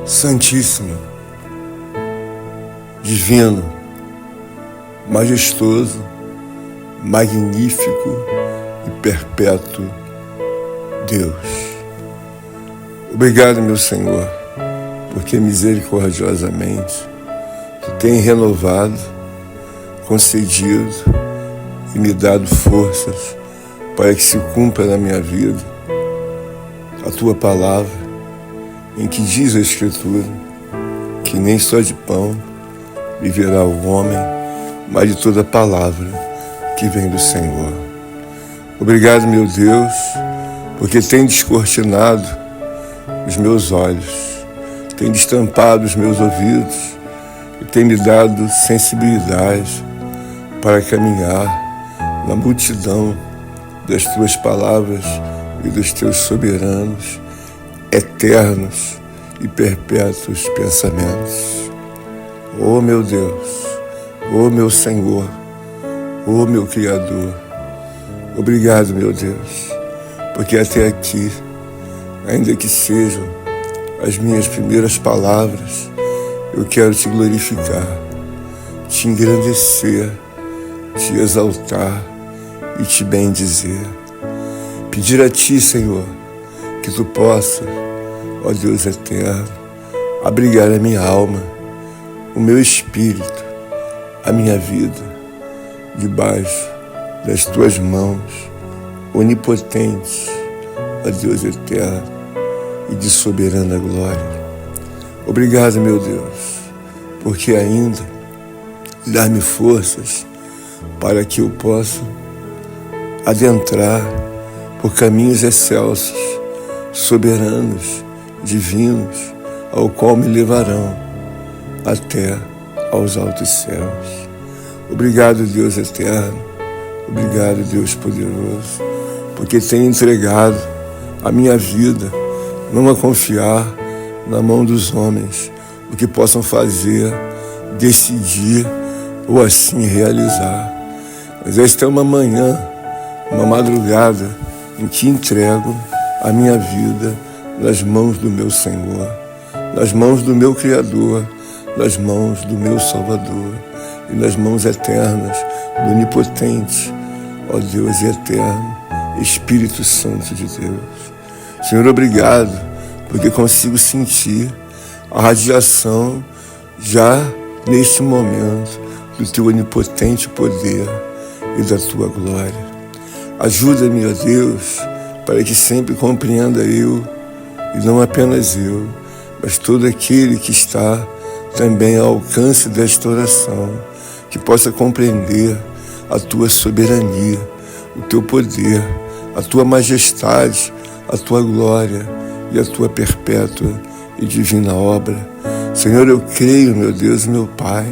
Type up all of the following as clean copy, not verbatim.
Santíssimo, Divino, Majestoso, Magnífico e Perpétuo Deus. Obrigado, meu Senhor, porque misericordiosamente Tu tem renovado, concedido e me dado forças para que se cumpra na minha vida a Tua palavra, em que diz a Escritura que nem só de pão viverá o homem, mas de toda palavra que vem do Senhor. Obrigado, meu Deus, porque tem descortinado os meus olhos, tem destampado os meus ouvidos e tem me dado sensibilidade para caminhar na multidão das Tuas palavras e dos Teus soberanos, eternos e perpétuos pensamentos. Oh, meu Deus, oh, meu Senhor, oh, meu Criador, obrigado, meu Deus, porque até aqui, ainda que sejam as minhas primeiras palavras, eu quero Te glorificar, Te engrandecer, Te exaltar e Te bendizer. Pedir a Ti, Senhor, que Tu possa, ó Deus eterno, abrigar a minha alma, o meu espírito, a minha vida, debaixo das Tuas mãos onipotentes, ó Deus eterno e de soberana glória. Obrigado, meu Deus, porque ainda dá-me forças para que eu possa adentrar por caminhos excelsos, soberanos, divinos, ao qual me levarão até aos altos céus. Obrigado, Deus eterno, obrigado, Deus poderoso, porque tem entregado a minha vida, não a confiar na mão dos homens, o que possam fazer, decidir ou assim realizar. Mas esta é uma manhã, uma madrugada, em que entrego a minha vida nas mãos do meu Senhor, nas mãos do meu Criador, nas mãos do meu Salvador e nas mãos eternas do Onipotente, ó Deus eterno, Espírito Santo de Deus. Senhor, obrigado, porque consigo sentir a radiação já neste momento do Teu onipotente poder e da Tua glória. Ajuda-me, ó Deus, para que sempre compreenda eu, e não apenas eu, mas todo aquele que está também ao alcance desta oração, que possa compreender a Tua soberania, o Teu poder, a Tua majestade, a Tua glória e a Tua perpétua e divina obra. Senhor, eu creio, meu Deus, meu Pai,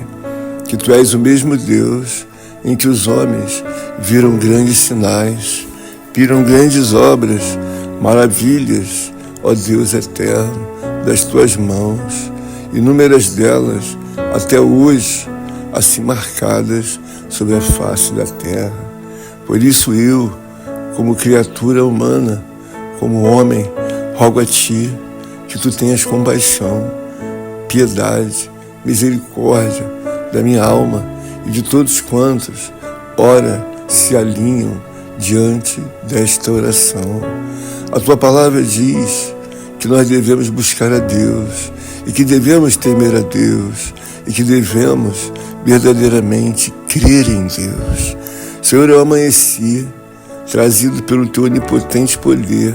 que Tu és o mesmo Deus em que os homens viram grandes sinais, viram grandes obras, maravilhas, ó Deus eterno, das Tuas mãos, inúmeras delas, até hoje, assim marcadas sobre a face da terra. Por isso eu, como criatura humana, como homem, rogo a Ti que Tu tenhas compaixão, piedade, misericórdia da minha alma e de todos quantos, ora, se alinham diante desta oração. A Tua palavra diz que nós devemos buscar a Deus e que devemos temer a Deus e que devemos verdadeiramente crer em Deus. Senhor, eu amanheci trazido pelo Teu onipotente poder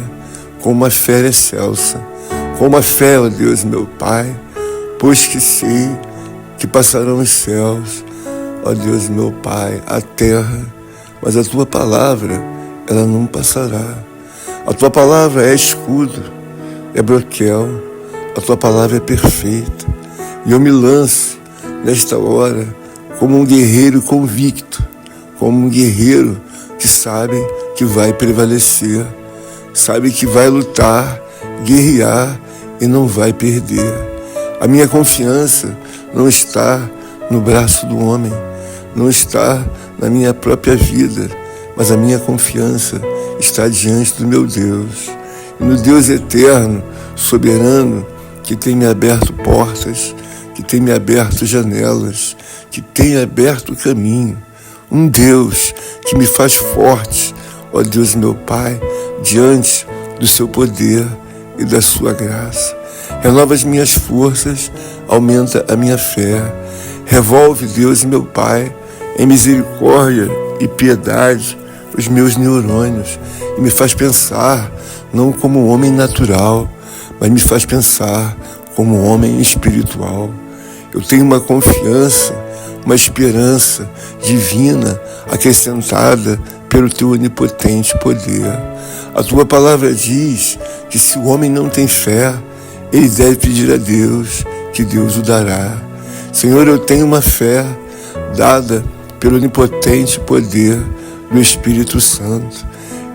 com uma fé excelsa, com uma fé, ó Deus, meu Pai, pois que sei que passarão os céus, ó Deus, meu Pai, a terra, mas a Tua palavra, ela não passará. A Tua palavra é escudo, é broquel, a Tua palavra é perfeita. E eu me lanço nesta hora como um guerreiro convicto, como um guerreiro que sabe que vai prevalecer, sabe que vai lutar, guerrear e não vai perder. A minha confiança não está no braço do homem, não está na minha própria vida, mas a minha confiança está diante do meu Deus. E no Deus eterno, soberano, que tem me aberto portas, que tem me aberto janelas, que tem aberto caminho. Um Deus que me faz forte, ó Deus meu Pai, diante do seu poder e da sua graça. Renova as minhas forças, aumenta a minha fé. Revolve, Deus meu Pai, em misericórdia e piedade os meus neurônios e me faz pensar não como homem natural, mas me faz pensar como homem espiritual. Eu tenho uma confiança, uma esperança divina acrescentada pelo teu onipotente poder. A tua palavra diz que se o homem não tem fé, ele deve pedir a Deus, que Deus o dará. Senhor, eu tenho uma fé dada pelo onipotente poder do Espírito Santo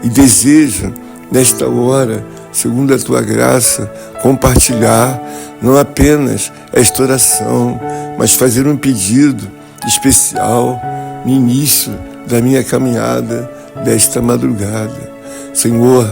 e desejo, nesta hora, segundo a tua graça, compartilhar não apenas esta oração, mas fazer um pedido especial no início da minha caminhada desta madrugada. Senhor,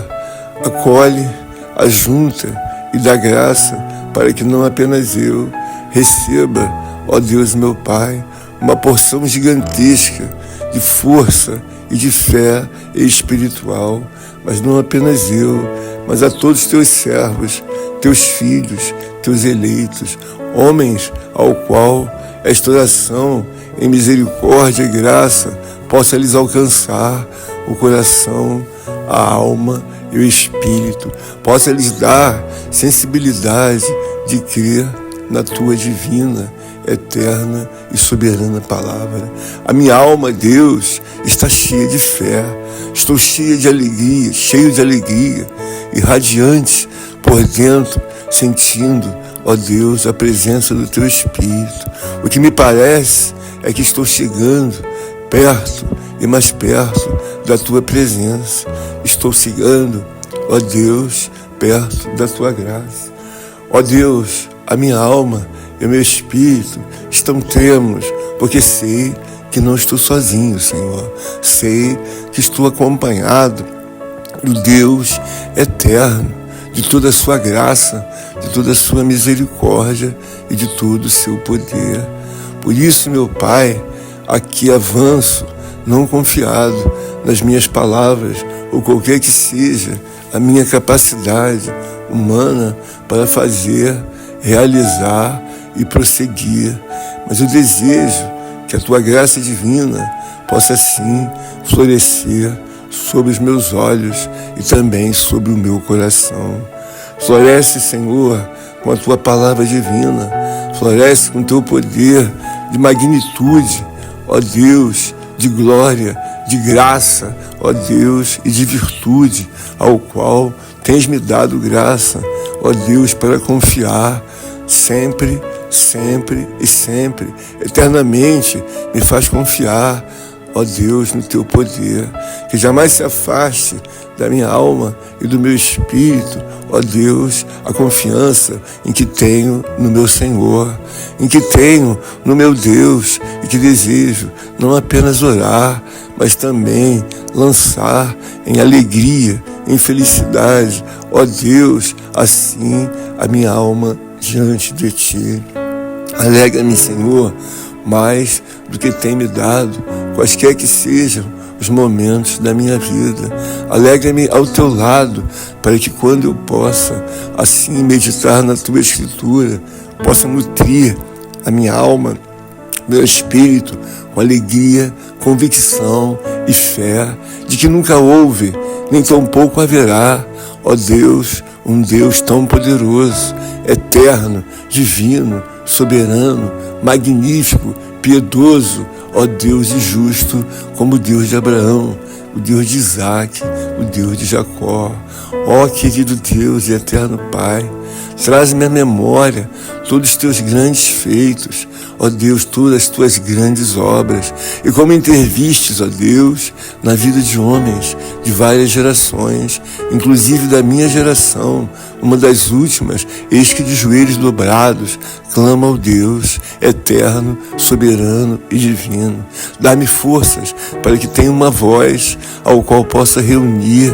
acolhe, ajunta e dá graça para que não apenas eu receba, ó Deus meu Pai, uma porção gigantesca de força e de fé espiritual, mas não apenas eu, mas a todos os teus servos, teus filhos, teus eleitos, homens ao qual esta oração em misericórdia e graça possa lhes alcançar o coração, a alma e o espírito, possa lhes dar sensibilidade de crer na tua divina, eterna e soberana palavra. A minha alma, Deus, está cheia de fé, estou cheio de alegria e radiante por dentro, sentindo, ó Deus, a presença do teu Espírito. O que me parece é que estou chegando perto e mais perto da tua presença. Estou chegando, ó Deus, perto da tua graça. Ó Deus, a minha alma e o meu espírito estão trêmulos, porque sei que não estou sozinho, Senhor. Sei que estou acompanhado do Deus eterno, de toda a sua graça, de toda a sua misericórdia e de todo o seu poder. Por isso, meu Pai, aqui avanço, não confiado nas minhas palavras ou qualquer que seja a minha capacidade humana para fazer, realizar e prosseguir. Mas eu desejo que a tua graça divina possa sim florescer sobre os meus olhos e também sobre o meu coração. Floresce, Senhor, com a tua palavra divina, floresce com o teu poder de magnitude, ó Deus, de glória, de graça, ó Deus, e de virtude, ao qual tens me dado graça, ó Deus, para confiar sempre, sempre e sempre, eternamente me faz confiar, ó Deus, no teu poder, que jamais se afaste da minha alma e do meu espírito, ó Deus, a confiança em que tenho no meu Senhor, em que tenho no meu Deus e que desejo não apenas orar, mas também lançar em alegria, em felicidade, ó Deus, assim a minha alma diante de Ti. Alegra-me, Senhor, mais do que tem me dado, quaisquer que sejam os momentos da minha vida. Alegra-me ao teu lado, para que quando eu possa, assim, meditar na tua Escritura, possa nutrir a minha alma, meu espírito, com alegria, convicção e fé, de que nunca houve, nem tampouco haverá, ó Deus, um Deus tão poderoso, eterno, divino, soberano, magnífico, piedoso, ó Deus e justo, como o Deus de Abraão, o Deus de Isaac, o Deus de Jacó. Ó querido Deus e eterno Pai, traz-me à memória todos os teus grandes feitos, ó Deus, todas as tuas grandes obras, e como intervistes, ó Deus, na vida de homens de várias gerações, inclusive da minha geração, uma das últimas, eis que de joelhos dobrados clama ao Deus eterno, soberano e divino. Dá-me forças para que tenha uma voz ao qual possa reunir,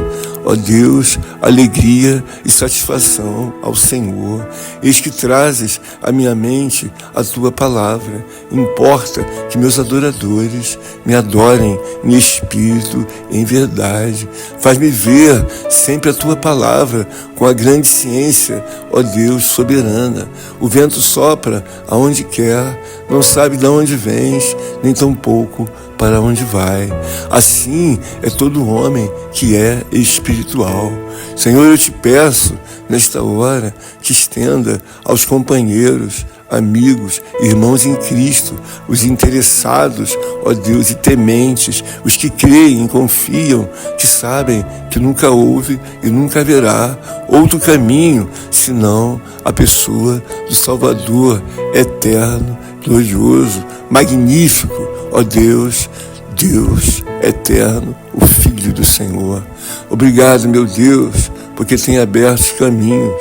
ó Deus, alegria e satisfação ao Senhor. Eis que trazes à minha mente a tua palavra. Importa que meus adoradores me adorem em espírito e em verdade. Faz-me ver sempre a tua palavra com a grande ciência, ó Deus, soberana. O vento sopra aonde quer, não sabe de onde vens, nem tampouco para onde vai. Assim é todo homem que é espiritual. Senhor, eu te peço, nesta hora, que estenda aos companheiros, amigos, irmãos em Cristo, os interessados, ó Deus, e tementes, os que creem e confiam, que sabem que nunca houve e nunca haverá outro caminho, senão a pessoa do Salvador eterno, glorioso, magnífico, ó Deus, Deus eterno, o Filho do Senhor. Obrigado, meu Deus, porque tem aberto os caminhos,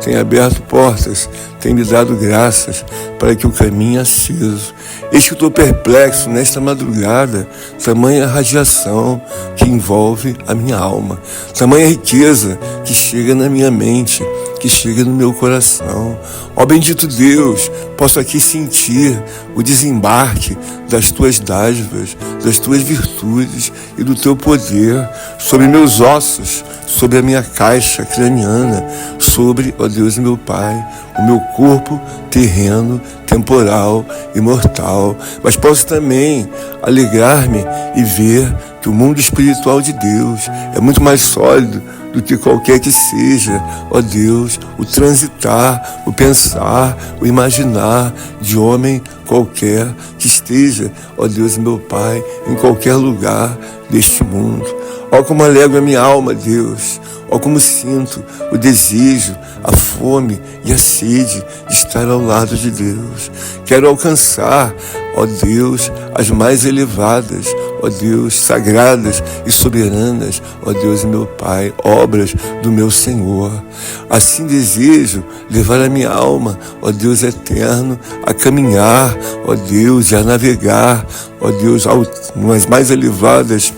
tem aberto portas, tem me dado graças para que o caminho aceso. Eis que eu estou perplexo nesta madrugada, tamanha radiação que envolve a minha alma, tamanha riqueza que chega na minha mente, que chega no meu coração. Ó bendito Deus, posso aqui sentir o desembarque das tuas dádivas, das tuas virtudes e do teu poder sobre meus ossos, sobre a minha caixa craniana, sobre, ó Deus, meu Pai, o meu corpo terreno, temporal e mortal. Mas posso também alegrar-me e ver que o mundo espiritual de Deus é muito mais sólido do que qualquer que seja, ó Deus, o transitar, o pensar, o imaginar de homem qualquer que esteja, ó Deus, meu Pai, em qualquer lugar deste mundo. Ó como alego a minha alma, Deus, ó como sinto o desejo, a fome e a sede de estar ao lado de Deus. Quero alcançar, ó Deus, as mais elevadas, ó Deus, sagradas e soberanas, ó Deus e meu Pai, obras do meu Senhor. Assim desejo levar a minha alma, ó Deus eterno, a caminhar, ó Deus, e a navegar, ó Deus, nas mais elevadas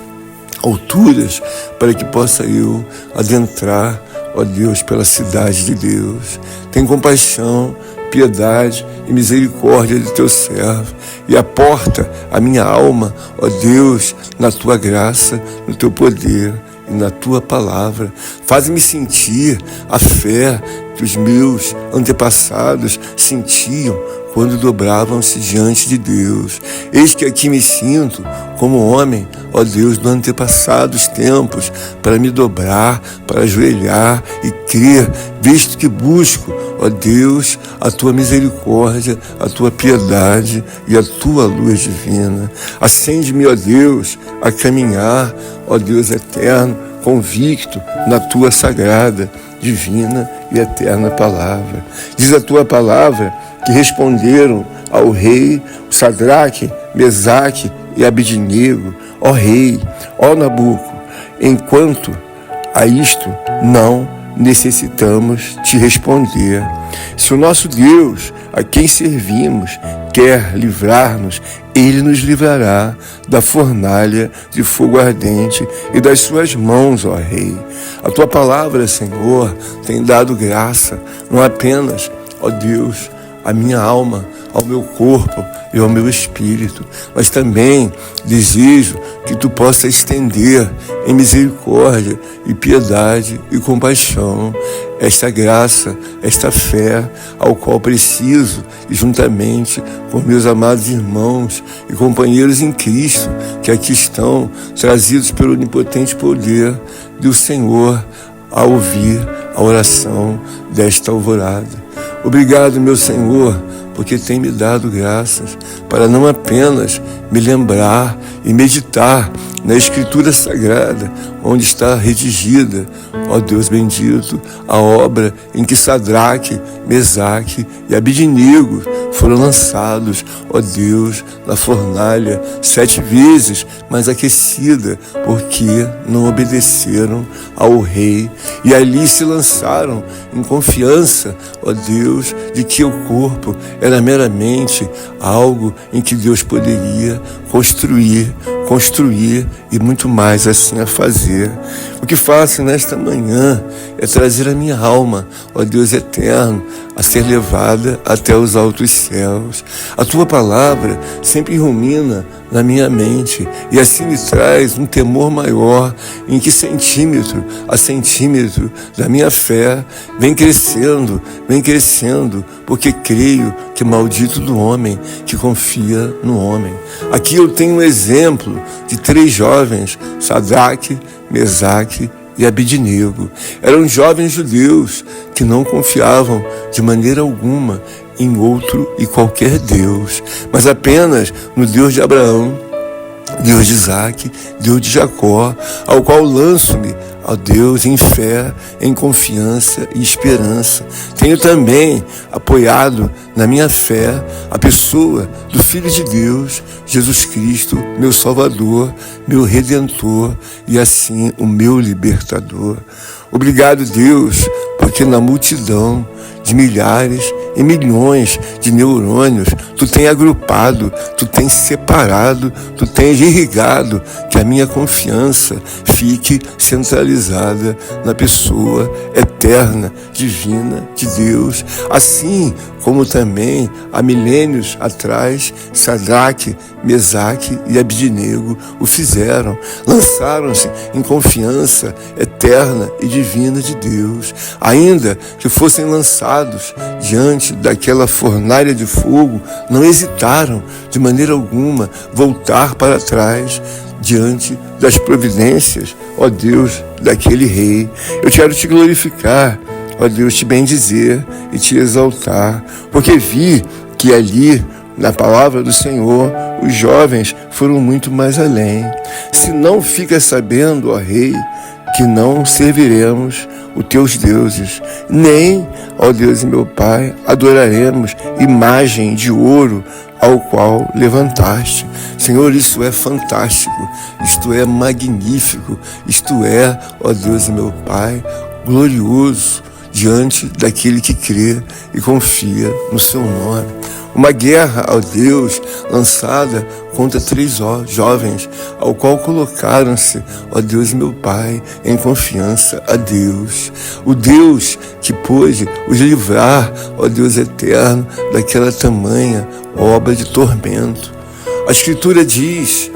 alturas, para que possa eu adentrar, ó Deus, pela cidade de Deus. Tem compaixão, piedade e misericórdia de teu servo, e aporta a minha alma, ó Deus, na tua graça, no teu poder e na tua palavra. Faz-me sentir a fé que os meus antepassados sentiam quando dobravam-se diante de Deus. Eis que aqui me sinto como homem, ó Deus, do antepassados tempos, para me dobrar, para ajoelhar e crer, visto que busco, ó Deus, a tua misericórdia, a tua piedade e a tua luz divina. Acende-me, ó Deus, a caminhar, ó Deus eterno, convicto na tua sagrada, divina e eterna palavra. Diz a tua palavra que responderam ao rei Sadraque, Mesaque e Abidnego: ó rei, ó Nabuco, enquanto a isto não necessitamos te responder. Se o nosso Deus, a quem servimos, quer livrar-nos, ele nos livrará da fornalha de fogo ardente e das suas mãos, ó Rei. A tua palavra, Senhor, tem dado graça, não apenas, ó Deus, à minha alma, ao meu corpo e ao meu espírito, mas também desejo que tu possa estender em misericórdia e piedade e compaixão esta graça, esta fé ao qual preciso, e juntamente com meus amados irmãos e companheiros em Cristo, que aqui estão, trazidos pelo onipotente poder do Senhor, a ouvir a oração desta alvorada. Obrigado, meu Senhor, porque tem me dado graças para não apenas me lembrar e meditar na Escritura Sagrada, onde está redigida, ó Deus bendito, a obra em que Sadraque, Mesaque e Abidnego foram lançados, ó Deus, na fornalha 7 vezes mais aquecida, porque não obedeceram ao rei e ali se lançaram em confiança, ó Deus, de que o corpo era meramente algo em que Deus poderia construir e muito mais assim a fazer. O que faço nesta manhã é trazer a minha alma, ó Deus eterno, a ser levada até os altos céus. A tua palavra sempre rumina na minha mente e assim me traz um temor maior, em que centímetro a centímetro da minha fé vem crescendo, porque creio que maldito do homem que confia no homem. Aqui eu tenho um exemplo de 3 jovens, Sadraque, Mesaque e Abednego. Eram jovens judeus que não confiavam de maneira alguma em outro e qualquer Deus, mas apenas no Deus de Abraão, Deus de Isaac, Deus de Jacó, ao qual lanço-me, ó Deus, em fé, em confiança e esperança. Tenho também apoiado na minha fé a pessoa do Filho de Deus, Jesus Cristo, meu Salvador, meu Redentor e assim o meu Libertador. Obrigado, Deus, porque na multidão de milhares e milhões de neurônios, tu tem agrupado, tu tens separado, tu tens irrigado que a minha confiança fique centralizada na pessoa eterna, divina de Deus, assim como também há milênios atrás Sadraque, Mesaque e Abednego o fizeram. Lançaram-se em confiança eterna e divina de Deus, ainda que fossem lançados diante daquela fornalha de fogo, não hesitaram de maneira alguma voltar para trás diante das providências, ó Deus, daquele rei. Eu quero te glorificar, ó Deus, te bendizer e te exaltar, porque vi que ali, na palavra do Senhor, os jovens foram muito mais além. Se não ficas sabendo, ó Rei, que não serviremos os teus deuses, nem, ó Deus e meu Pai, adoraremos imagem de ouro ao qual levantaste. Senhor, isso é fantástico, isto é magnífico, isto é, ó Deus e meu Pai, glorioso diante daquele que crê e confia no seu nome. Uma guerra, ó Deus, lançada contra 3 jovens, ao qual colocaram-se, ó Deus meu Pai, em confiança a Deus. O Deus que pôde os livrar, ó Deus eterno, daquela tamanha obra de tormento. A Escritura diz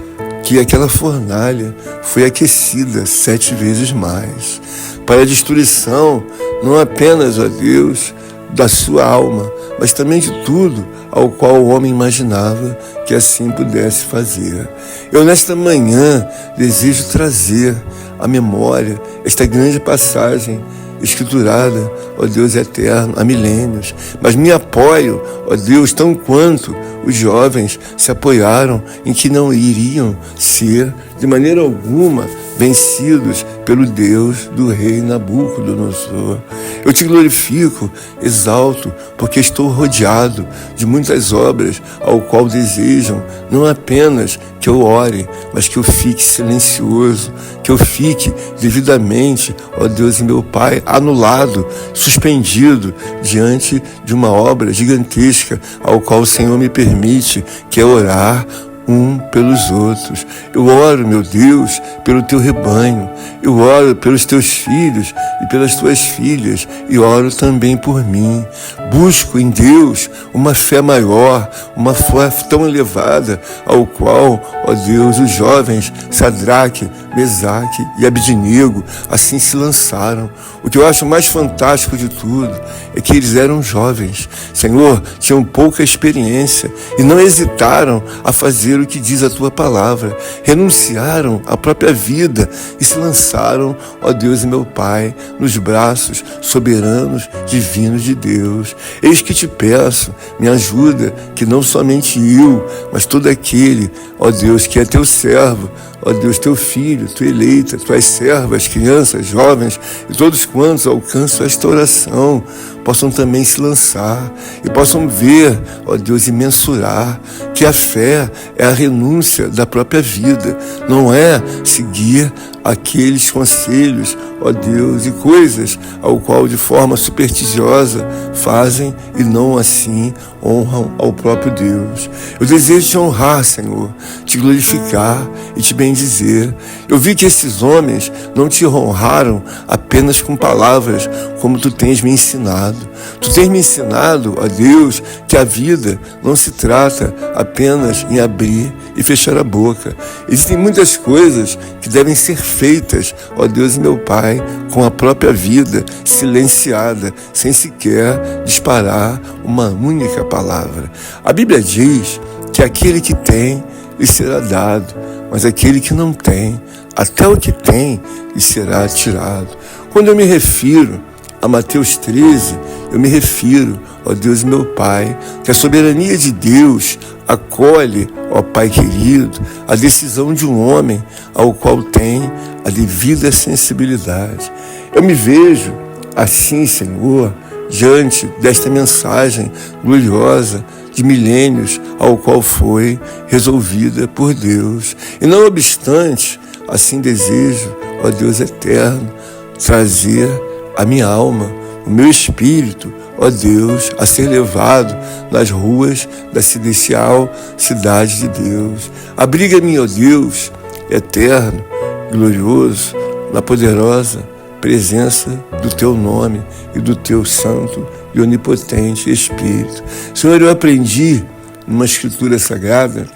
que aquela fornalha foi aquecida 7 vezes mais, para a destruição, não apenas, ó Deus, da sua alma, mas também de tudo ao qual o homem imaginava que assim pudesse fazer. Eu nesta manhã desejo trazer à memória esta grande passagem escriturada, ó Deus eterno, há milênios, mas me apoio, ó Deus, tão quanto os jovens se apoiaram em que não iriam ser de maneira alguma vencidos pelo Deus do rei Nabucodonosor. Eu te glorifico, exalto, porque estou rodeado de muitas obras ao qual desejam não apenas que eu ore, mas que eu fique silencioso, que eu fique devidamente, ó Deus e meu Pai, anulado, suspendido diante de uma obra gigantesca ao qual o Senhor me permite, que é orar um pelos outros. Eu oro, meu Deus, pelo teu rebanho. Eu oro pelos teus filhos e pelas tuas filhas. E oro também por mim. Busco em Deus uma fé maior, uma fé tão elevada, ao qual, ó Deus, os jovens Sadraque, Mesaque e Abednego assim se lançaram. O que eu acho mais fantástico de tudo é que eles eram jovens, Senhor, tinham pouca experiência e não hesitaram a fazer o que diz a tua palavra. Renunciaram à própria vida e se lançaram, ó Deus e meu Pai, nos braços soberanos, divinos de Deus. Eis que te peço, me ajuda, que não somente eu, mas todo aquele, ó Deus, que é teu servo, ó Deus, teu filho, tua eleita, tuas servas, crianças, jovens e todos quantos alcançam esta oração, possam também se lançar e possam ver, ó Deus, e mensurar que a fé é a renúncia da própria vida, não é seguir aqueles conselhos, ó Deus, e coisas ao qual de forma supersticiosa fazem e não assim honram ao próprio Deus. Eu desejo te honrar, Senhor, te glorificar e te bendizer. Eu vi que esses homens não te honraram apenas com palavras, como tu tens me ensinado. Tu tens me ensinado, ó Deus, que a vida não se trata apenas em abrir e fechar a boca. Existem muitas coisas que devem ser feitas, ó Deus e meu Pai, com a própria vida silenciada, sem sequer disparar uma única palavra. A Bíblia diz que aquele que tem lhe será dado, mas aquele que não tem, até o que tem lhe será tirado. Quando eu me refiro a Mateus 13, eu me refiro, ó Deus meu Pai, que a soberania de Deus acolhe, ó Pai querido, a decisão de um homem ao qual tem a devida sensibilidade. Eu me vejo assim, Senhor, diante desta mensagem gloriosa de milênios ao qual foi resolvida por Deus. E não obstante, assim desejo, ó Deus eterno, trazer a minha alma, o meu espírito, ó Deus, a ser levado nas ruas da celestial cidade de Deus. Abriga-me, ó Deus, eterno, glorioso, na poderosa presença do teu nome e do teu santo e onipotente Espírito. Senhor, eu aprendi numa escritura sagrada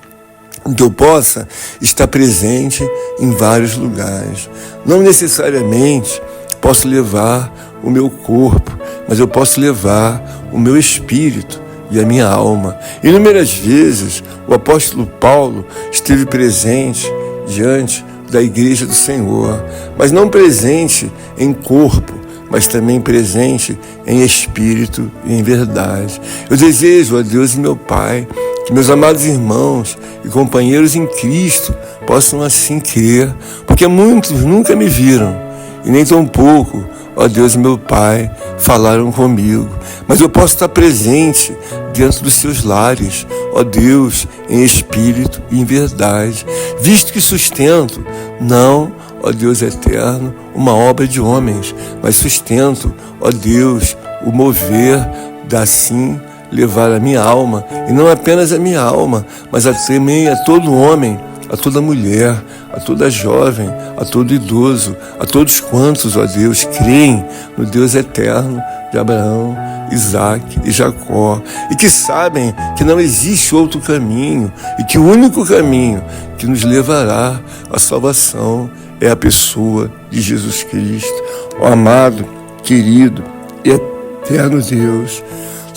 que eu possa estar presente em vários lugares. Não necessariamente posso levar o meu corpo, mas eu posso levar o meu espírito e a minha alma. Inúmeras vezes o apóstolo Paulo esteve presente diante da igreja do Senhor, mas não presente em corpo, mas também presente em espírito e em verdade. Eu desejo, ó Deus e meu Pai, que meus amados irmãos e companheiros em Cristo possam assim crer, porque muitos nunca me viram e nem tampouco, ó Deus e meu Pai, falaram comigo, mas eu posso estar presente dentro dos seus lares, ó Deus, em espírito e em verdade, visto que sustento, não, ó Deus eterno, uma obra de homens, mas sustento, ó Deus, o mover da assim levar a minha alma, e não apenas a minha alma, mas também a todo homem, a toda mulher, a toda jovem, a todo idoso, a todos quantos, ó Deus, creem no Deus eterno de Abraão, Isaac e Jacó, e que sabem que não existe outro caminho, e que o único caminho que nos levará à salvação é a pessoa de Jesus Cristo. Ó amado, querido e eterno Deus,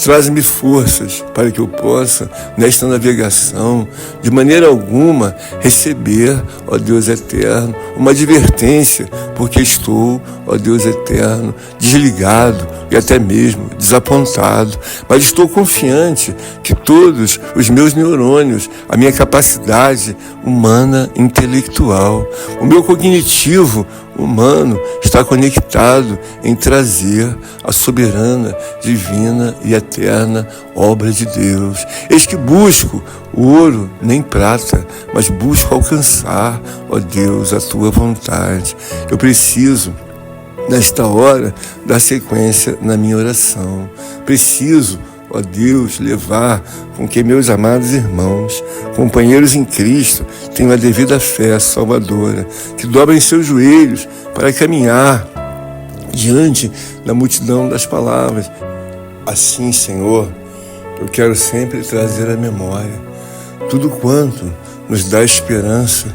traz-me forças para que eu possa, nesta navegação, de maneira alguma, receber, ó Deus eterno, uma advertência, porque estou, ó Deus eterno, desligado e até mesmo desapontado. Mas estou confiante que todos os meus neurônios, a minha capacidade humana intelectual, o meu cognitivo humano está conectado em trazer a soberana, divina e eterna obra de Deus. Eis que busco ouro nem prata, mas busco alcançar, ó Deus, a tua vontade. Eu preciso, nesta hora, dar sequência na minha oração. Preciso, ó Deus, levar com que meus amados irmãos, companheiros em Cristo, tenham a devida fé salvadora, que dobrem seus joelhos para caminhar diante da multidão das palavras. Assim, Senhor, eu quero sempre trazer à memória tudo quanto nos dá esperança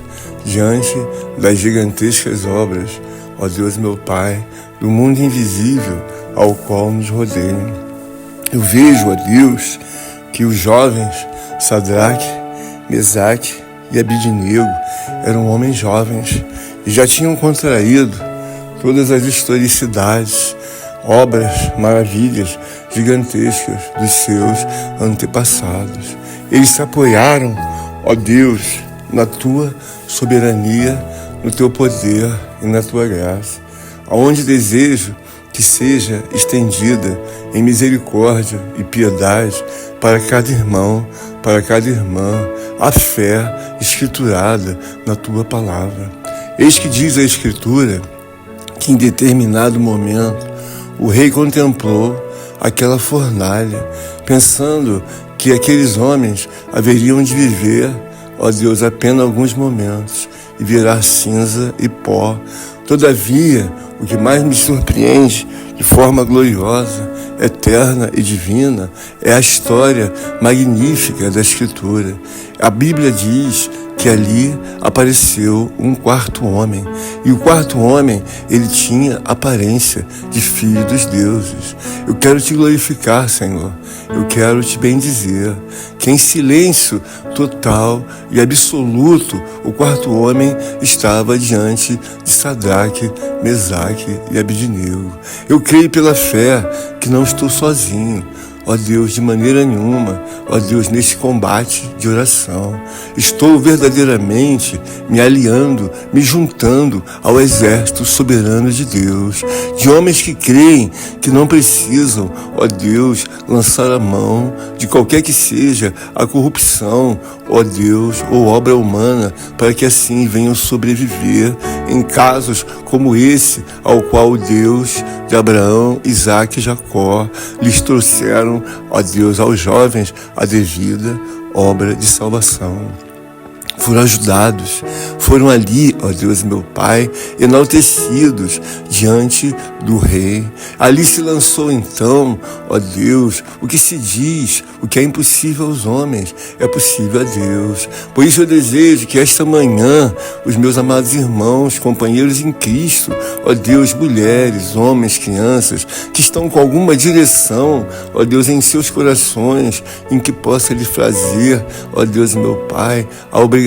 diante das gigantescas obras, ó Deus meu Pai, do mundo invisível ao qual nos rodeia. Eu vejo, ó Deus, que os jovens Sadraque, Mesaque e Abidnego eram homens jovens e já tinham contraído todas as historicidades, obras, maravilhas gigantescas dos seus antepassados. Eles se apoiaram, ó Deus, na tua soberania, no teu poder e na tua graça, aonde desejo que seja estendida em misericórdia e piedade para cada irmão, para cada irmã, a fé escriturada na tua palavra. Eis que diz a Escritura que em determinado momento o rei contemplou aquela fornalha, pensando que aqueles homens haveriam de viver, ó Deus, apenas alguns momentos e virar cinza e pó. Todavia, o que mais me surpreende de forma gloriosa, eterna e divina é a história magnífica da Escritura. A Bíblia diz que ali apareceu um quarto homem. E o quarto homem, ele tinha aparência de filho dos deuses. Eu quero te glorificar, Senhor. Eu quero te bendizer. Que em silêncio total e absoluto, o quarto homem estava diante de Sadraque, Mesaque e Abednego. Eu creio pela fé que não estou sozinho. Ó Deus, de maneira nenhuma, ó Deus, nesse combate de oração, estou verdadeiramente me aliando, me juntando ao exército soberano de Deus, de homens que creem que não precisam, ó Deus, lançar a mão de qualquer que seja a corrupção, ó Deus, ou obra humana, para que assim venham sobreviver em casos como esse, ao qual o Deus de Abraão, Isaque e Jacó lhes trouxeram, ó Deus, aos jovens a devida obra de salvação. Foram ajudados, foram ali, ó Deus, meu Pai, enaltecidos diante do Rei. Ali se lançou então, ó Deus, o que se diz, o que é impossível aos homens, é possível a Deus. Por isso eu desejo que esta manhã, os meus amados irmãos, companheiros em Cristo, ó Deus, mulheres, homens, crianças, que estão com alguma direção, ó Deus, em seus corações, em que possa lhe fazer, ó Deus, meu Pai, a obrigação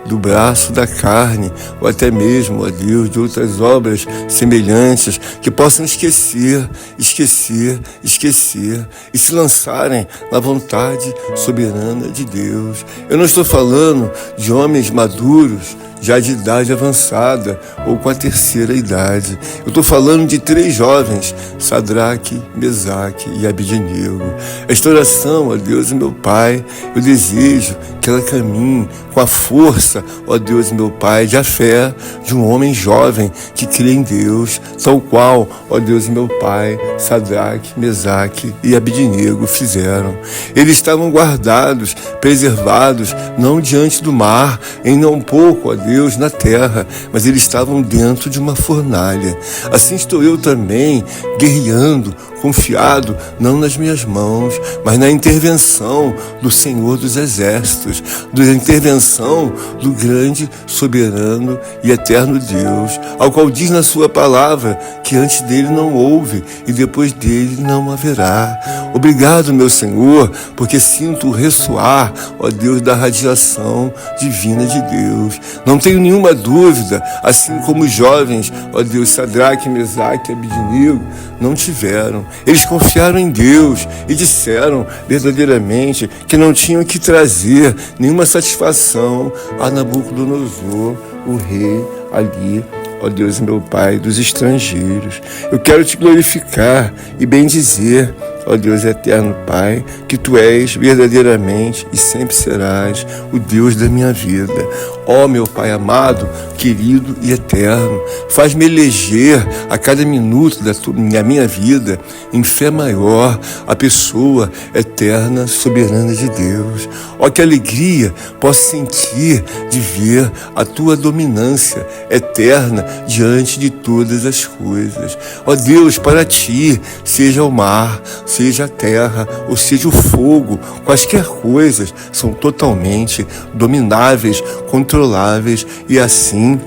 do braço da carne, ou até mesmo, ó Deus, de outras obras semelhantes, que possam esquecer e se lançarem na vontade soberana de Deus. Eu não estou falando de homens maduros, já de idade avançada ou com a terceira idade. Eu estou falando de 3 jovens, Sadraque, Mesaque e Abednego. Esta oração, ó Deus, meu Pai, eu desejo que ela caminhe com a força, ó Deus, meu Pai, de a fé de um homem jovem que crê em Deus, tal qual, ó Deus, meu Pai, Sadraque, Mesaque e Abednego fizeram. Eles estavam guardados, preservados, não diante do mar, em não pouco, ó Deus, na terra, mas eles estavam dentro de uma fornalha. Assim estou eu também, guerreando, confiado, não nas minhas mãos, mas na intervenção do Senhor dos Exércitos, da intervenção do grande, soberano e eterno Deus, ao qual diz na sua palavra que antes dele não houve e depois dele não haverá. Obrigado, meu Senhor, porque sinto ressoar, ó Deus, da radiação divina de Deus. Não tenho nenhuma dúvida, assim como os jovens, ó Deus, Sadraque, Mesaque e Abednego, não tiveram. Eles confiaram em Deus e disseram verdadeiramente que não tinham que trazer nenhuma satisfação a Nabucodonosor, o rei ali, ó Deus, meu Pai, dos estrangeiros. Eu quero te glorificar e bendizer, ó Deus eterno Pai, que Tu és verdadeiramente e sempre serás o Deus da minha vida. Ó meu Pai amado, querido e eterno, faz-me eleger a cada minuto da minha vida, em fé maior, a pessoa eterna, soberana de Deus. Ó, que alegria posso sentir de ver a Tua dominância eterna diante de todas as coisas. Ó Deus, para Ti, seja o mar, seja a terra, ou seja o fogo, quaisquer coisas são totalmente domináveis, controláveis e assim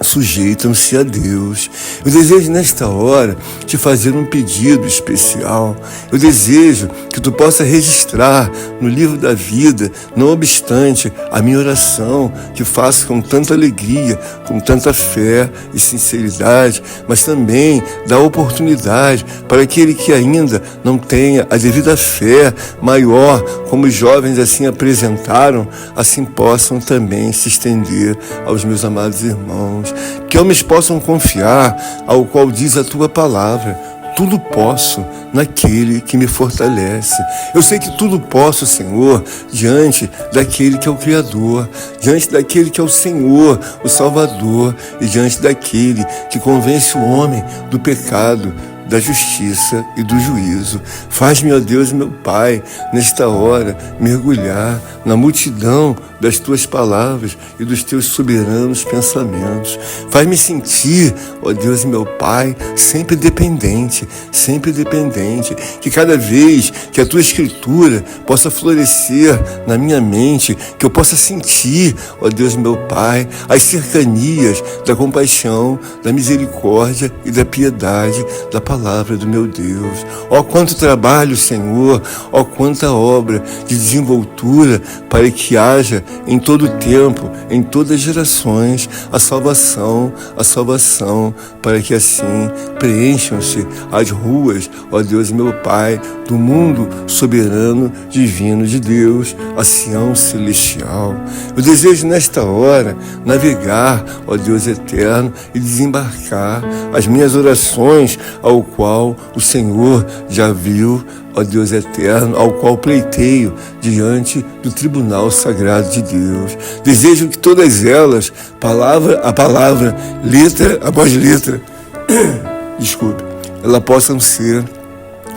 sujeitam-se a Deus. Eu desejo nesta hora te fazer um pedido especial. Eu desejo que tu possa registrar no livro da vida, não obstante a minha oração, que faço com tanta alegria, com tanta fé e sinceridade, mas também dá oportunidade para aquele que ainda não tenha a devida fé maior, como os jovens assim apresentaram, assim possam também se estender aos meus amados irmãos. Que homens possam confiar ao qual diz a Tua palavra: tudo posso naquele que me fortalece. Eu sei que tudo posso, Senhor, diante daquele que é o Criador, diante daquele que é o Senhor, o Salvador, e diante daquele que convence o homem do pecado, da justiça e do juízo. Faz-me, ó Deus, meu Pai, nesta hora, mergulhar na multidão das tuas palavras e dos teus soberanos pensamentos. Faz-me sentir, ó Deus, meu Pai, sempre dependente, que cada vez que a tua escritura possa florescer na minha mente, que eu possa sentir, ó Deus, meu Pai, as cercanias da compaixão, da misericórdia e da piedade da palavra do meu Deus. Ó quanto trabalho, Senhor, ó quanta obra de desenvoltura para que haja em todo tempo, em todas as gerações, a salvação, para que assim preencham-se as ruas, ó Deus meu Pai, do mundo soberano, divino de Deus, a Sião celestial. Eu desejo nesta hora navegar, ó Deus eterno, e desembarcar as minhas orações ao qual o Senhor já viu, ó Deus eterno, ao qual pleiteio diante do tribunal sagrado de Deus. Desejo que todas elas, palavra a palavra, letra após letra, elas possam ser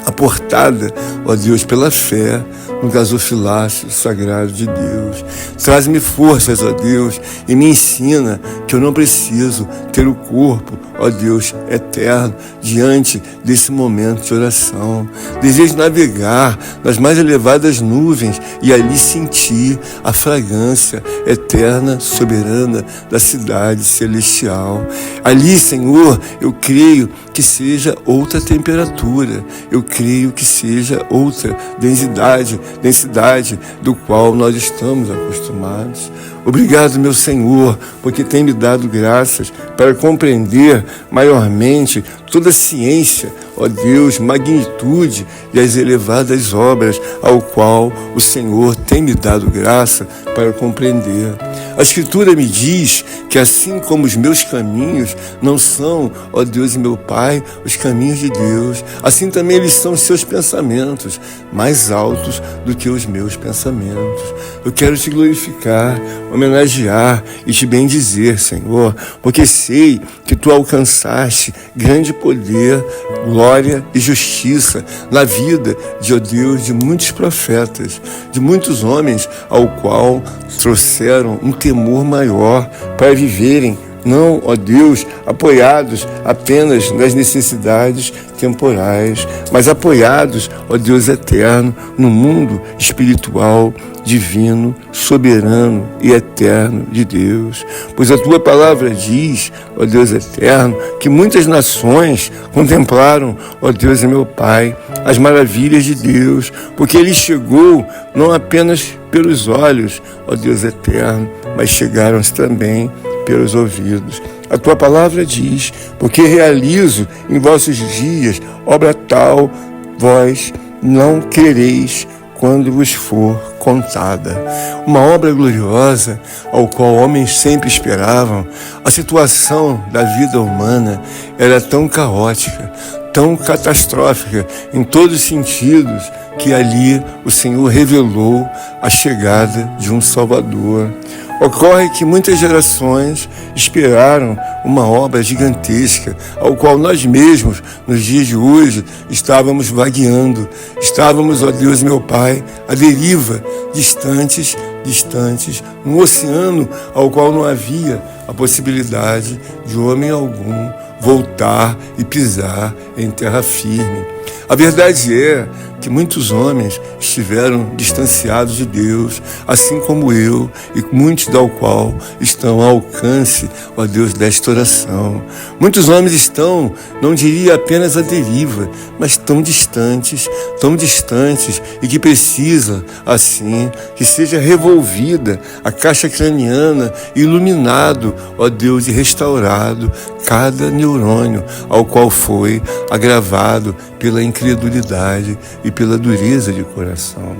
aportada, ó Deus, pela fé no gasofilácio sagrado de Deus. Traz-me forças, ó Deus, e me ensina que eu não preciso ter o corpo, ó Deus eterno, diante desse momento de oração. Desejo navegar nas mais elevadas nuvens e ali sentir a fragrância eterna, soberana da cidade celestial. Ali, Senhor, eu creio que seja outra temperatura, eu creio que seja outra densidade do qual nós estamos acostumados. Obrigado, meu Senhor, porque tem me dado graças para compreender maiormente toda a ciência, ó Deus, magnitude e as elevadas obras ao qual o Senhor tem me dado graça para compreender. A Escritura me diz que assim como os meus caminhos não são, ó Deus e meu Pai, os caminhos de Deus, assim também eles são os seus pensamentos, mais altos do que os meus pensamentos. Eu quero te glorificar, homenagear e te bendizer, Senhor, porque sei que tu alcançaste grande poder, glória e justiça na vida de, ó Deus, de muitos profetas, de muitos homens ao qual trouxeram um temor maior para viverem, não, ó Deus, apoiados apenas nas necessidades temporais, mas apoiados, ó Deus eterno, no mundo espiritual, divino, soberano e eterno de Deus. Pois a tua palavra diz, ó Deus eterno, que muitas nações contemplaram, ó Deus e meu Pai, as maravilhas de Deus, porque ele chegou não apenas pelos olhos, ó Deus eterno, mas chegaram também pelos ouvidos. A tua palavra diz, porque realizo em vossos dias obra tal, vós não quereis quando vos for contada. Uma obra gloriosa ao qual homens sempre esperavam. A situação da vida humana era tão caótica, tão catastrófica em todos os sentidos, que ali o Senhor revelou a chegada de um Salvador. Ocorre que muitas gerações esperaram uma obra gigantesca, ao qual nós mesmos, nos dias de hoje, estávamos vagueando. Estávamos, ó Deus meu Pai, à deriva, distantes, num oceano ao qual não havia a possibilidade de homem algum voltar e pisar em terra firme. A verdade é que muitos homens estiveram distanciados de Deus, assim como eu, e muitos do qual estão ao alcance, ó Deus, desta oração. Muitos homens estão, não diria apenas à deriva, mas tão distantes, e que precisa, assim, que seja revolvida a caixa craniana, iluminado, ó Deus, e restaurado cada neurônio ao qual foi agravado pela incredulidade e pela dureza de coração.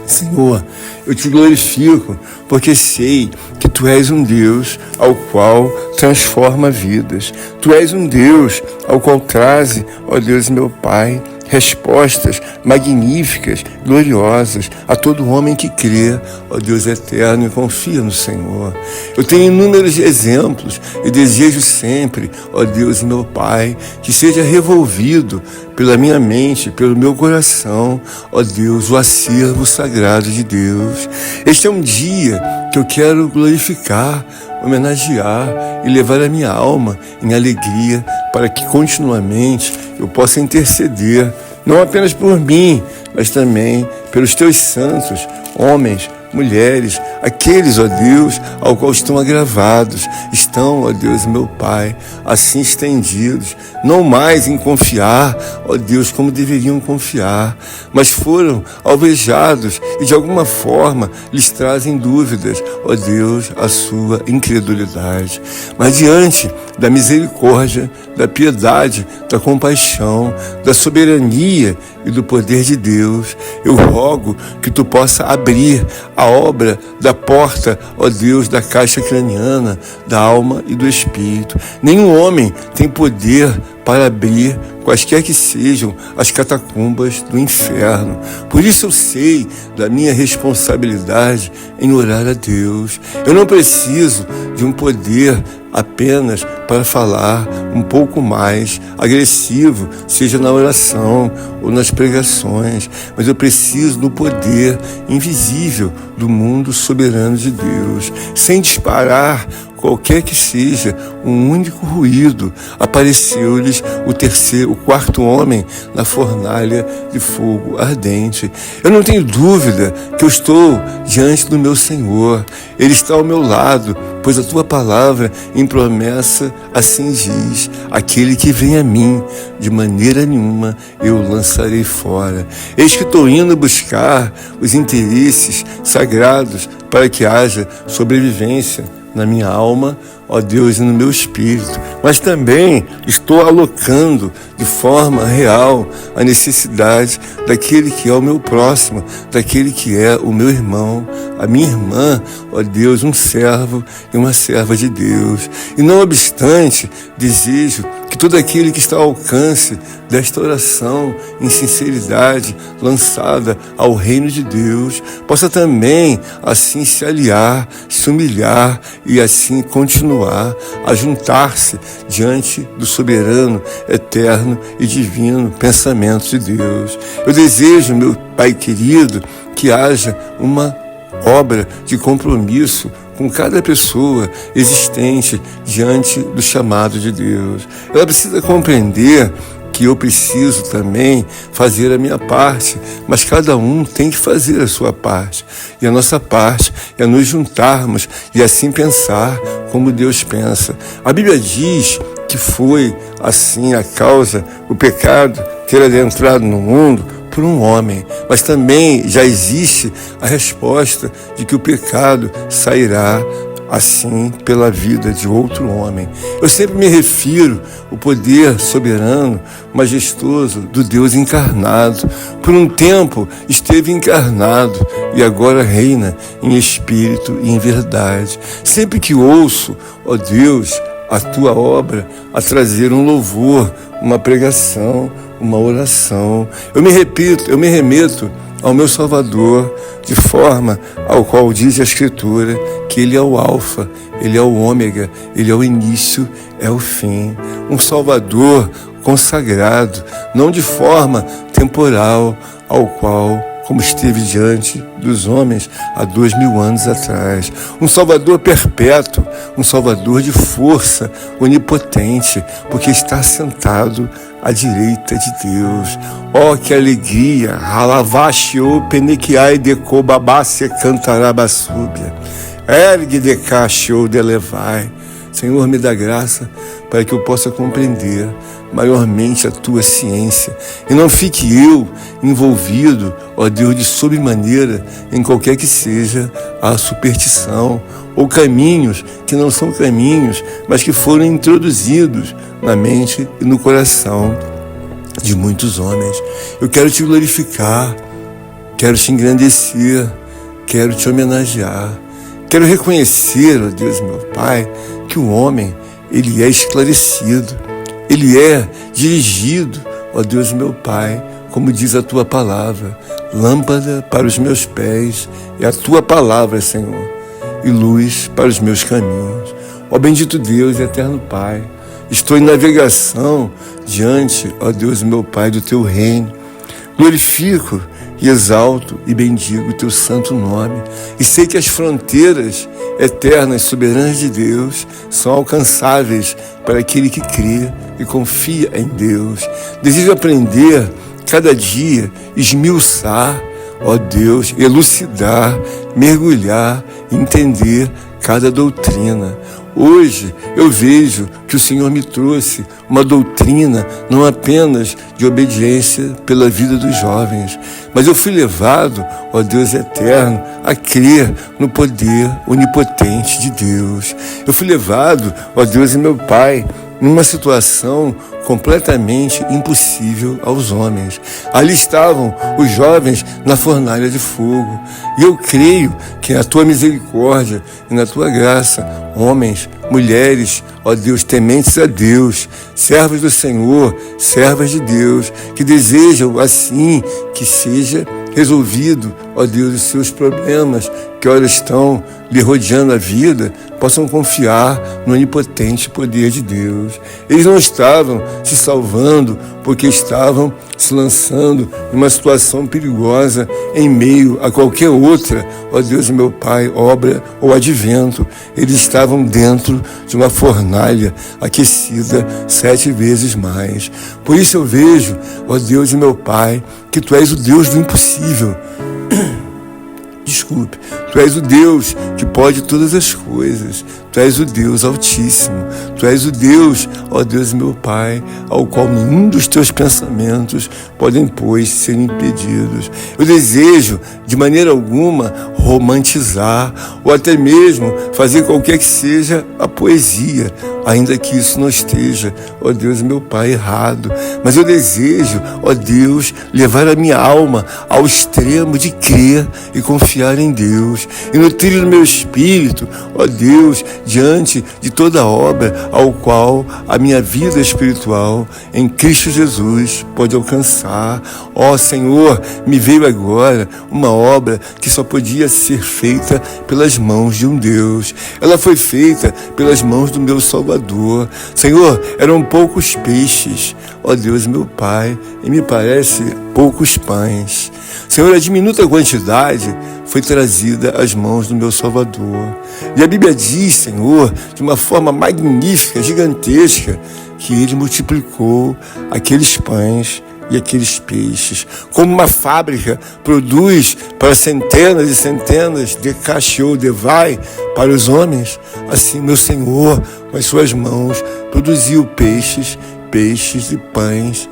Senhor, eu te glorifico porque sei que Tu és um Deus ao qual transforma vidas. Tu és um Deus ao qual traze, ó Deus meu Pai, respostas magníficas, gloriosas a todo homem que crê, ó Deus eterno, e confia no Senhor. Eu tenho inúmeros exemplos e desejo sempre, ó Deus meu Pai, que seja revolvido pela minha mente, pelo meu coração, ó Deus, o acervo sagrado de Deus. Este é um dia que eu quero glorificar, homenagear e levar a minha alma em alegria para que continuamente eu possa interceder, não apenas por mim, mas também pelos Teus santos, homens, mulheres, aqueles, ó Deus, ao qual estão agravados, estão, ó Deus, meu Pai, assim estendidos, não mais em confiar, ó Deus, como deveriam confiar, mas foram alvejados e de alguma forma lhes trazem dúvidas, ó Deus, a sua incredulidade. Mas diante da misericórdia, da piedade, da compaixão, da soberania e do poder de Deus, eu rogo que Tu possa abrir a obra da porta, ó Deus, da caixa craniana, da alma e do espírito. Nenhum homem tem poder para abrir quaisquer que sejam as catacumbas do inferno. Por isso eu sei da minha responsabilidade em orar a Deus. Eu não preciso de um poder apenas para falar um pouco mais agressivo, seja na oração ou nas pregações, mas eu preciso do poder invisível do mundo soberano de Deus, sem disparar qualquer que seja um único ruído. Apareceu-lhes o quarto homem na fornalha de fogo ardente. Eu não tenho dúvida que eu estou diante do meu Senhor. Ele está ao meu lado, pois a Tua palavra em promessa assim diz: aquele que vem a mim, de maneira nenhuma eu o lançarei fora. Eis que estou indo buscar os interesses sagrados para que haja sobrevivência na minha alma, ó Deus, e no meu espírito, mas também estou alocando de forma real a necessidade daquele que é o meu próximo, daquele que é o meu irmão, a minha irmã, ó Deus, um servo e uma serva de Deus. E não obstante, desejo que todo aquele que está ao alcance desta oração em sinceridade lançada ao reino de Deus possa também assim se aliar, se humilhar e assim continuar a juntar-se diante do soberano, eterno e divino pensamento de Deus. Eu desejo, meu Pai querido, que haja uma obra de compromisso com cada pessoa existente diante do chamado de Deus. Ela precisa compreender que eu preciso também fazer a minha parte, mas cada um tem que fazer a sua parte. E a nossa parte é nos juntarmos e assim pensar como Deus pensa. A Bíblia diz que foi assim a causa, o pecado ter adentrado no mundo por um homem, mas também já existe a resposta de que o pecado sairá assim pela vida de outro homem. Eu sempre me refiro ao poder soberano, majestoso do Deus encarnado. Por um tempo esteve encarnado e agora reina em espírito e em verdade. Sempre que ouço, ó Deus, a Tua obra, a trazer um louvor, uma pregação, uma oração, eu me remeto ao meu Salvador, de forma ao qual diz a Escritura que Ele é o Alfa, Ele é o Ômega, Ele é o início, é o fim. Um Salvador consagrado, não de forma temporal, ao qual, como esteve diante dos homens há 2000 anos atrás. Um Salvador perpétuo, um Salvador de força onipotente, porque está sentado à direita de Deus. Oh, que alegria! Halavashio penequiai deco babácia cantarabasúbia. Ergue de cachio de levai. Senhor, me dá graça para que eu possa compreender maiormente a Tua ciência e não fique eu envolvido, ó Deus, de sobremaneira em qualquer que seja a superstição ou caminhos que não são caminhos, mas que foram introduzidos na mente e no coração de muitos homens. Eu quero Te glorificar, Quero te engrandecer, quero te homenagear. Quero reconhecer, ó Deus meu Pai, que o homem, ele é esclarecido, ele é dirigido, ó Deus meu Pai, como diz a tua palavra, lâmpada para os meus pés é a tua palavra, Senhor, e luz para os meus caminhos. Ó bendito Deus e eterno Pai, estou em navegação diante, ó Deus meu Pai, do teu reino. Glorifico e exalto e bendigo o teu santo nome. E sei que as fronteiras eternas, soberanas de Deus são alcançáveis para aquele que crê e confia em Deus. Desejo aprender cada dia, esmiuçar, ó Deus, elucidar, mergulhar, entender cada doutrina. Hoje eu vejo que o Senhor me trouxe uma doutrina não apenas de obediência pela vida dos jovens, mas eu fui levado, ó Deus eterno, a crer no poder onipotente de Deus. Eu fui levado, ó Deus e meu Pai, numa situação completamente impossível aos homens. Ali estavam os jovens na fornalha de fogo. E eu creio que na tua misericórdia e na tua graça, homens, mulheres, ó Deus, tementes a Deus, servos do Senhor, servas de Deus, que desejam assim que seja resolvido, ó Deus, os seus problemas que ora estão lhe rodeando a vida, possam confiar no onipotente poder de Deus. Eles não estavam se salvando porque estavam se lançando em uma situação perigosa em meio a qualquer outra, ó Deus meu Pai, obra ou advento. Eles estavam dentro de uma fornalha aquecida 7 vezes mais. Por isso eu vejo, ó Deus meu Pai, que Tu és o Deus do impossível. Desculpe, Tu és o Deus que pode todas as coisas. Tu és o Deus Altíssimo. Tu és o Deus, ó Deus meu Pai, ao qual nenhum dos Teus pensamentos podem, pois, ser impedidos. Eu desejo, de maneira alguma, romantizar ou até mesmo fazer qualquer que seja a poesia, ainda que isso não esteja, ó Deus meu Pai, errado. Mas eu desejo, ó Deus, levar a minha alma ao extremo de crer e confiar em Deus. E nutrir o meu espírito, ó Deus, diante de toda a obra ao qual a minha vida espiritual em Cristo Jesus pode alcançar. Ó Senhor, me veio agora uma obra que só podia ser feita pelas mãos de um Deus. Ela foi feita pelas mãos do meu Salvador. Senhor, eram poucos peixes, ó Deus meu Pai, e me parece poucos pães. Senhor, a diminuta quantidade foi trazida às mãos do meu Salvador. E a Bíblia diz, Senhor, de uma forma magnífica, gigantesca, que Ele multiplicou aqueles pães e aqueles peixes. Como uma fábrica produz para centenas e centenas de cachorro de vai para os homens, assim meu Senhor, com as suas mãos, produziu peixes e pães,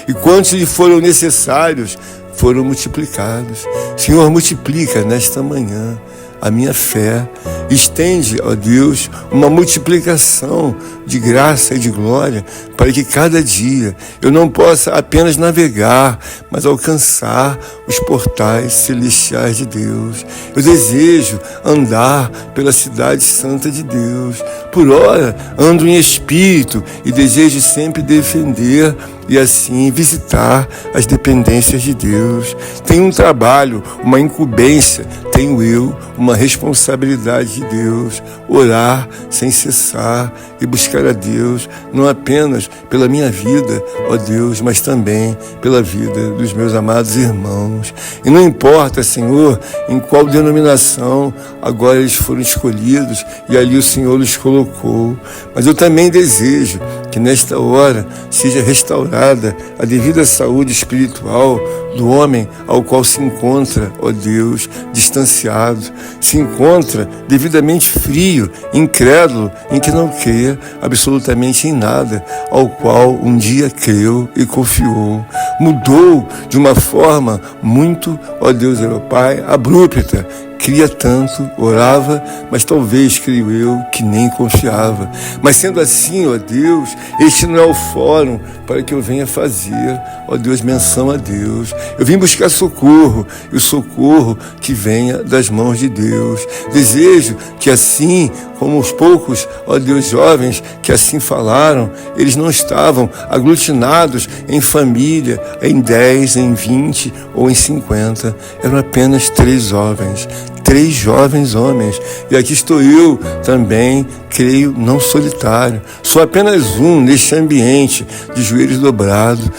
e quantos lhe foram necessários, foram multiplicados. Senhor, multiplica nesta manhã a minha fé. Estende, ó Deus, uma multiplicação de graça e de glória para que cada dia eu não possa apenas navegar, mas alcançar os portais celestiais de Deus. Eu desejo andar pela cidade santa de Deus. Por ora, ando em espírito e desejo sempre defender e assim visitar as dependências de Deus. Tenho um trabalho, uma incumbência, tenho eu uma responsabilidade de Deus, orar sem cessar e buscar a Deus, não apenas pela minha vida, ó Deus, mas também pela vida dos meus amados irmãos. E não importa, Senhor, em qual denominação agora eles foram escolhidos e ali o Senhor os colocou, mas eu também desejo que nesta hora seja restaurada a devida saúde espiritual do homem ao qual se encontra, ó Deus, distanciado, se encontra devidamente frio, incrédulo, em que não crê absolutamente em nada, ao qual um dia creu e confiou. Mudou de uma forma muito, ó Deus, meu Pai, abrupta, cria tanto, orava, mas talvez, creio eu, que nem confiava. Mas sendo assim, ó Deus, este não é o fórum para que eu venha fazer, ó Deus, menção a Deus. Eu vim buscar socorro, e o socorro que venha das mãos de Deus. Desejo que assim como os poucos, ó Deus, jovens que assim falaram, eles não estavam aglutinados em família, em 10, em 20 ou em 50. Eram apenas 3 jovens homens. E aqui estou eu também, creio, não solitário. Sou apenas um neste ambiente de joelhos dobrados,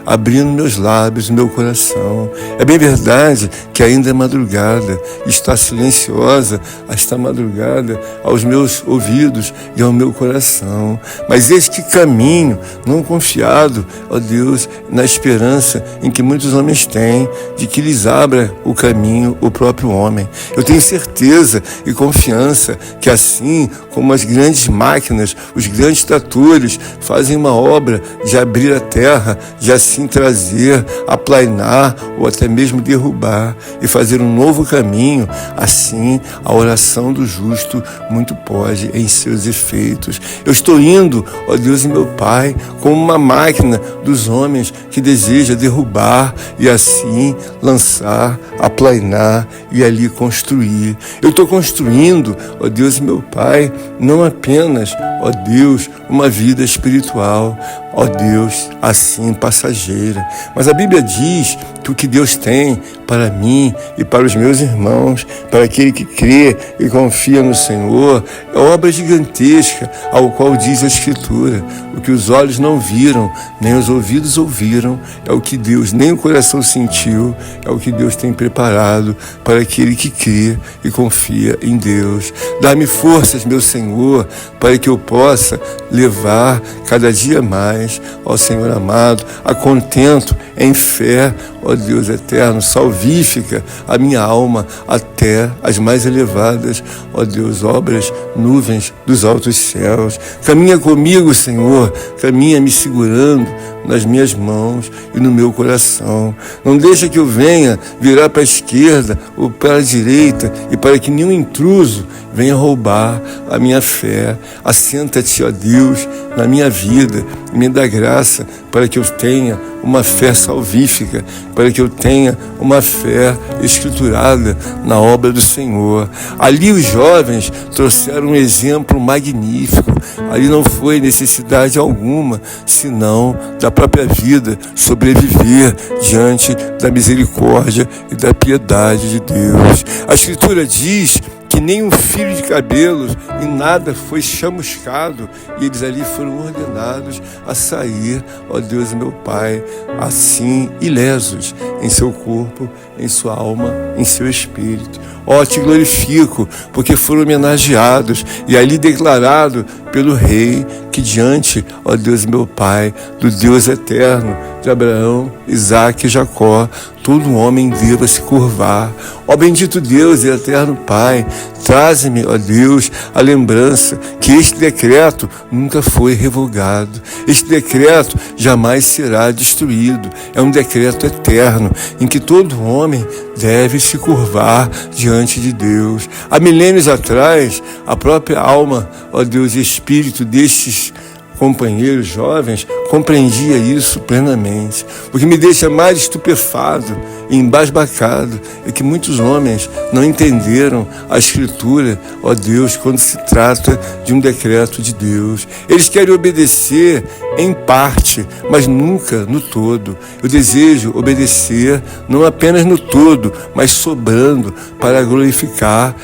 abrindo meus lábios, meu coração. É bem verdade que ainda é madrugada, está silenciosa esta madrugada aos meus ouvidos e ao meu coração. Mas eis que caminho, não confiado, ó Deus, na esperança em que muitos homens têm, de que lhes abra o caminho o próprio homem. Eu tenho certeza e confiança que assim como as grandes máquinas, os grandes tratores fazem uma obra de abrir a terra, de assim trazer, aplainar ou até mesmo derrubar e fazer um novo caminho, assim a oração do justo muito pode em seus efeitos. Eu estou indo, ó Deus e meu Pai, como uma máquina dos homens que deseja derrubar e assim lançar, aplainar e ali construir. Eu estou construindo, ó Deus e meu Pai, não apenas, ó Deus, uma vida espiritual, ó Deus, assim passageira. Mas a Bíblia diz que o que Deus tem para mim e para os meus irmãos, para aquele que crê e confia no Senhor, é obra gigantesca, ao qual diz a Escritura: o que os olhos não viram, nem os ouvidos ouviram, é o que Deus, nem o coração sentiu, é o que Deus tem preparado para aquele que crê e confia em Deus. Dá-me forças, meu Senhor, para que eu possa levar cada dia mais, ó Senhor amado, a contento em fé, ó Deus eterno, salvífica a minha alma até as mais elevadas, ó Deus, obras, nuvens dos altos céus. Caminha comigo, Senhor, caminha me segurando nas minhas mãos e no meu coração. Não deixa que eu venha virar para a esquerda ou para a direita e para que nenhum intruso venha roubar a minha fé. Assenta-te, ó Deus, na minha vida e me dá graça para que eu tenha uma fé salvífica, para que eu tenha uma fé escriturada na obra do Senhor. Ali os jovens trouxeram um exemplo magnífico. Ali não foi necessidade alguma, senão da própria vida, sobreviver diante da misericórdia e da piedade de Deus. A Escritura diz que nem um fio de cabelos em nada foi chamuscado, e eles ali foram ordenados a sair, ó Deus meu Pai, assim ilesos em seu corpo, em sua alma, em seu espírito. Ó, te glorifico, porque foram homenageados e ali declarado pelo Rei que diante, ó Deus meu Pai, do Deus eterno de Abraão, Isaque e Jacó, todo homem deva se curvar. Ó bendito Deus e eterno Pai, traze-me, ó Deus, a lembrança que este decreto nunca foi revogado. Este decreto jamais será destruído. É um decreto eterno em que todo homem deve se curvar diante de Deus. Há milênios atrás, a própria alma, ó Deus, e espírito destes companheiros jovens compreendia isso plenamente. O que me deixa mais estupefado e embasbacado é que muitos homens não entenderam a Escritura, ó Deus, quando se trata de um decreto de Deus. Eles querem obedecer em parte, mas nunca no todo. Eu desejo obedecer não apenas no todo, mas sobrando para glorificar,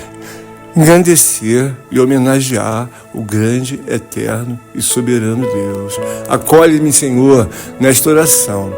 engrandecer e homenagear o grande, eterno e soberano Deus. Acolhe-me, Senhor, nesta oração.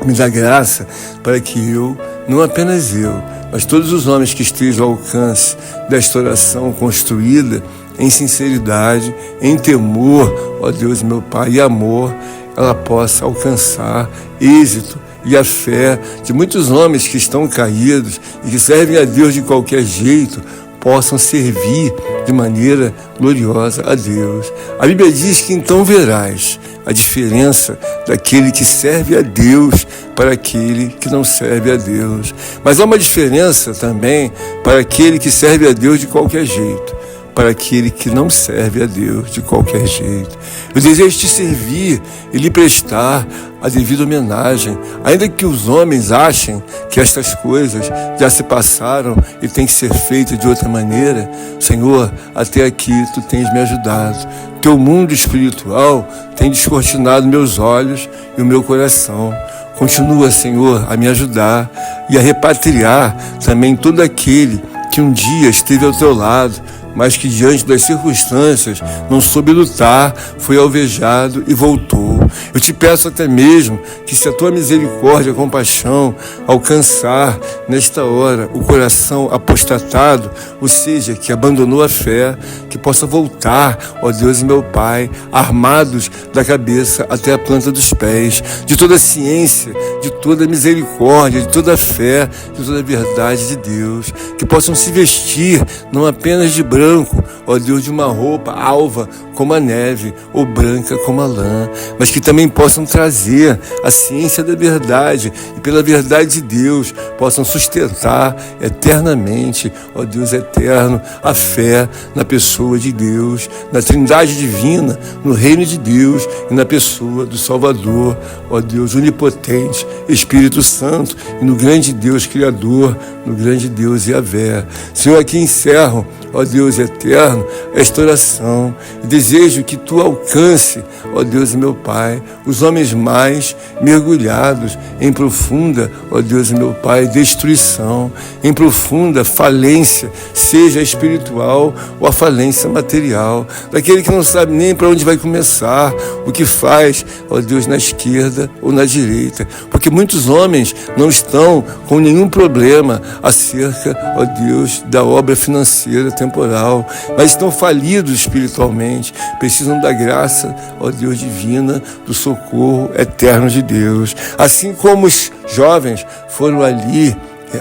Me dá graça para que eu, não apenas eu, mas todos os homens que estejam ao alcance desta oração construída em sinceridade, em temor, ó Deus meu Pai, e amor, ela possa alcançar êxito e a fé de muitos homens que estão caídos e que servem a Deus de qualquer jeito, possam servir de maneira gloriosa a Deus. A Bíblia diz que então verás a diferença daquele que serve a Deus para aquele que não serve a Deus. Mas há uma diferença também para aquele que serve a Deus de qualquer jeito, para aquele que não serve a Deus de qualquer jeito. Eu desejo te servir e lhe prestar a devida homenagem, ainda que os homens achem que estas coisas já se passaram e têm que ser feitas de outra maneira. Senhor, até aqui Tu tens me ajudado. Teu mundo espiritual tem descortinado meus olhos e o meu coração. Continua, Senhor, a me ajudar e a repatriar também todo aquele que um dia esteve ao Teu lado, mas que diante das circunstâncias não soube lutar, foi alvejado e voltou. Eu te peço até mesmo que, se a Tua misericórdia e compaixão alcançar nesta hora o coração apostatado, ou seja, que abandonou a fé, que possa voltar, ó Deus e meu Pai, armados da cabeça até a planta dos pés, de toda a ciência, de toda a misericórdia, de toda a fé, de toda a verdade de Deus, que possam se vestir não apenas de branco, ó Deus, de uma roupa alva como a neve ou branca como a lã, mas que também possam trazer a ciência da verdade e pela verdade de Deus possam sustentar eternamente, ó Deus eterno, a fé na pessoa de Deus, na Trindade divina, no reino de Deus e na pessoa do Salvador, ó Deus onipotente, Espírito Santo, e no grande Deus Criador, no grande Deus Yahvé. Senhor, aqui encerro, ó Deus eterno, esta oração, e desejo que Tu alcance, ó Deus meu Pai, os homens mais mergulhados em profunda, ó Deus meu Pai, destruição, em profunda falência, seja espiritual ou a falência material, daquele que não sabe nem para onde vai começar, o que faz, ó Deus, na esquerda ou na direita, porque muitos homens não estão com nenhum problema acerca, ó Deus, da obra financeira temporal, mas estão falidos espiritualmente, precisam da graça, ó Deus divina, do socorro eterno de Deus. Assim como os jovens foram ali,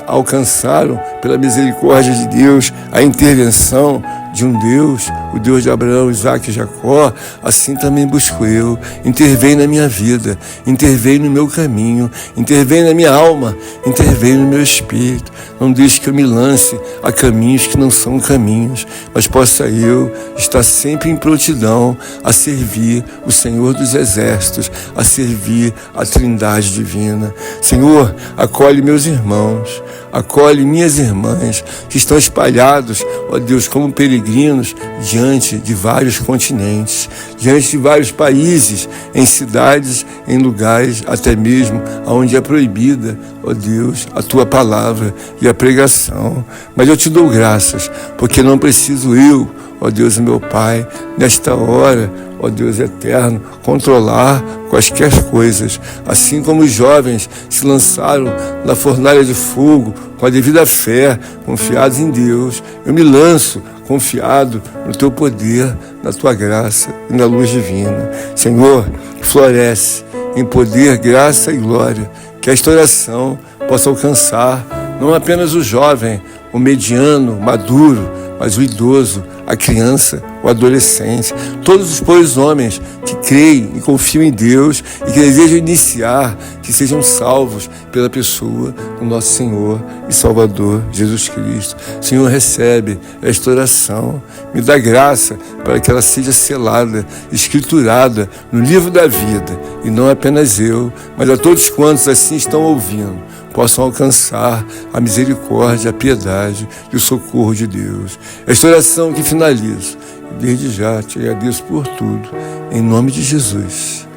alcançaram pela misericórdia de Deus a intervenção de um Deus, o Deus de Abraão, Isaque e Jacó, assim também busco eu. Intervém na minha vida, intervém no meu caminho, intervém na minha alma, intervém no meu espírito. Não deixe que eu me lance a caminhos que não são caminhos, mas possa eu estar sempre em prontidão a servir o Senhor dos Exércitos, a servir a Trindade divina. Senhor, acolhe meus irmãos, acolhe minhas irmãs que estão espalhados, ó Deus, como peregrinos diante de vários continentes, diante de vários países, em cidades, em lugares, até mesmo onde é proibida, ó Deus, a Tua palavra e a pregação. Mas eu Te dou graças, porque não preciso eu, ó Deus meu Pai, nesta hora, ó Deus eterno, controlar quaisquer coisas, assim como os jovens se lançaram na fornalha de fogo com a devida fé, confiados em Deus. Eu me lanço confiado no Teu poder, na Tua graça e na luz divina. Senhor, floresce em poder, graça e glória, que esta oração possa alcançar não apenas o jovem, o mediano, maduro, mas o idoso, a criança, o adolescente, todos os homens que creem e confiam em Deus e que desejam iniciar, que sejam salvos pela pessoa do nosso Senhor e Salvador Jesus Cristo. Senhor, recebe esta oração, me dá graça para que ela seja selada, escriturada no livro da vida, e não apenas eu, mas a todos quantos assim estão ouvindo, possam alcançar a misericórdia, a piedade e o socorro de Deus. Esta oração que finalizo, desde já Te agradeço por tudo, em nome de Jesus,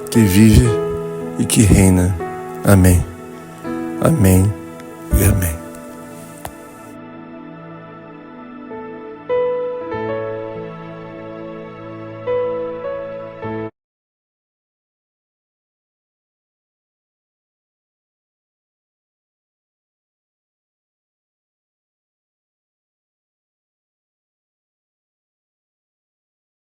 que vive e que reina. Amém. Amém e amém.